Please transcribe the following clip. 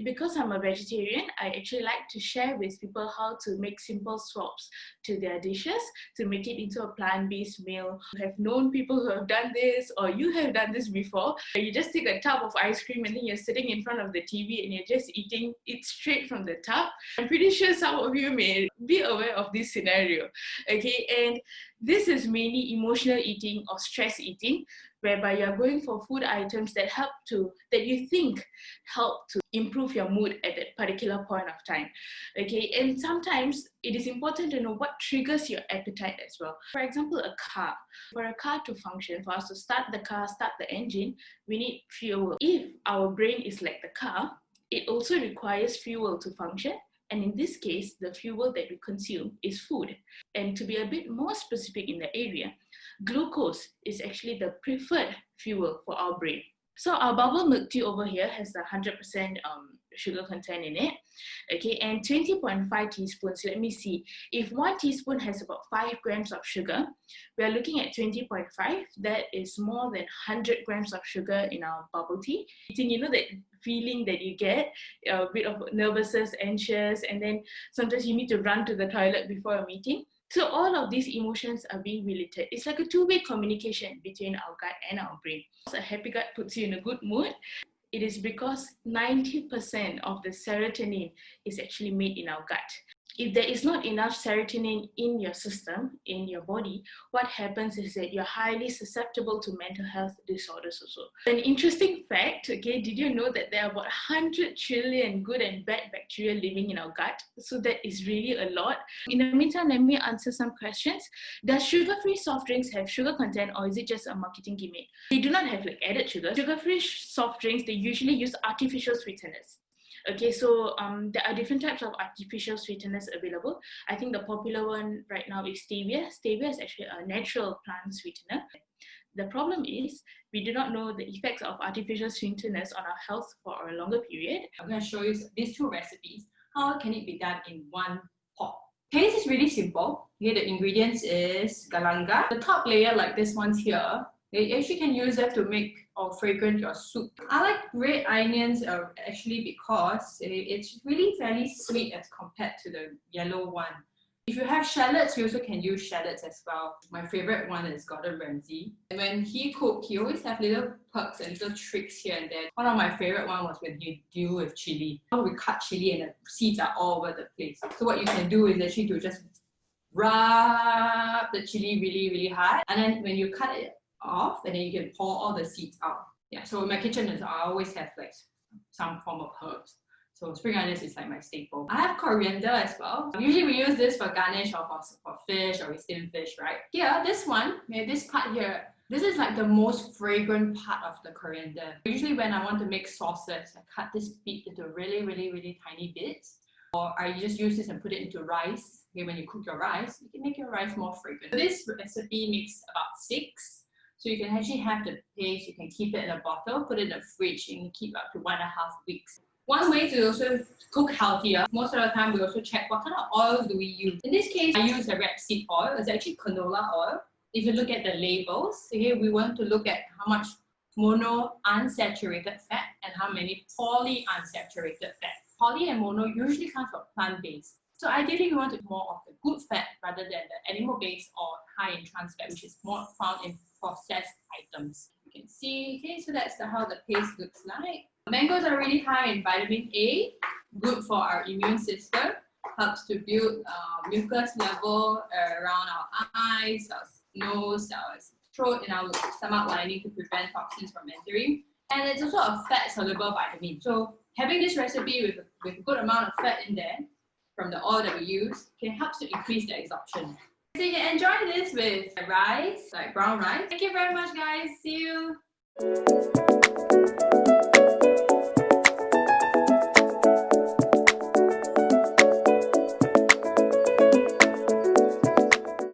Because I'm a vegetarian, I actually like to share with people how to make simple swaps to their dishes to make it into a plant-based meal. I have known people who have done this, or you have done this before. You just take a tub of ice cream and then you're sitting in front of the TV and you're just eating it straight from the tub. I'm pretty sure some of you may be aware of this scenario. Okay, and this is mainly emotional eating or stress eating, whereby you're going for food items that you think help to improve your mood at that particular point of time. Okay, and sometimes it is important to know what triggers your appetite as well. For example, a car. For a car to function, for us to start the car, start the engine, we need fuel. If our brain is like the car, it also requires fuel to function. And in this case, the fuel that we consume is food. And to be a bit more specific in the area, glucose is actually the preferred fuel for our brain. So our bubble milk tea over here has the 100% sugar content in it, okay, and 20.5 teaspoons. Let me see, if 1 teaspoon has about 5 grams of sugar, we are looking at 20.5. That is more than 100 grams of sugar in our bubble tea. You know that feeling that you get, a bit of nervousness, anxious, and then sometimes you need to run to the toilet before a meeting. So all of these emotions are being related. It's like a two-way communication between our gut and our brain. So a happy gut puts you in a good mood. It is because 90% of the serotonin is actually made in our gut. If there is not enough serotonin in your system, in your body, what happens is that you're highly susceptible to mental health disorders also. An interesting fact, okay, did you know that there are about 100 trillion good and bad bacteria living in our gut? So that is really a lot. In the meantime, let me answer some questions. Does sugar-free soft drinks have sugar content, or is it just a marketing gimmick? They do not have like added sugar. Sugar-free soft drinks, they usually use artificial sweeteners. Okay, so there are different types of artificial sweeteners available. I think the popular one right now is stevia. Stevia is actually a natural plant sweetener. The problem is we do not know the effects of artificial sweeteners on our health for a longer period. I'm going to show you these two recipes. How can it be done in one pot? Taste is really simple. Okay, the ingredients is galangal. The top layer, like this one's here, you actually can use that to make or fragrant your soup. I like red onions actually because it's really fairly sweet as compared to the yellow one. If you have shallots, you also can use shallots as well. My favorite one is Gordon Ramsay. And when he cooked, he always have little perks and little tricks here and there. One of my favorite one was when he deal with chili. We cut chili and the seeds are all over the place. So what you can do is actually to just rub the chili really, really hard. And then when you cut it off, and then you can pour all the seeds out. Yeah, so in my kitchen, I always have like some form of herbs. So spring onions is like my staple. I have coriander as well. Usually we use this for garnish or for fish, or we steam fish, right? Here, this one, this part here, this is like the most fragrant part of the coriander. Usually when I want to make sauces, I cut this bit into really, really, really tiny bits. Or I just use this and put it into rice. Okay, when you cook your rice, you can make your rice more fragrant. This recipe makes about 6. So you can actually have the paste, you can keep it in a bottle, put it in the fridge, and you can keep up to 1.5 weeks. One way to also cook healthier, most of the time we also check what kind of oils do we use. In this case, I use a rapeseed oil. It's actually canola oil. If you look at the labels, here we want to look at how much mono unsaturated fat and how many polyunsaturated fat. Poly and mono usually come from plant-based. So ideally, we want more of the good fat rather than the animal-based or high in trans fat, which is more found in processed items. You can see, okay, so that's how the paste looks like. Mangoes are really high in vitamin A, good for our immune system, helps to build mucus level around our eyes, our nose, our throat, and our stomach lining to prevent toxins from entering. And it's also a fat-soluble vitamin. So having this recipe with a good amount of fat in there, from the oil that we use, can help to increase the absorption. So you can enjoy this with rice, like brown rice. Thank you very much, guys. See you.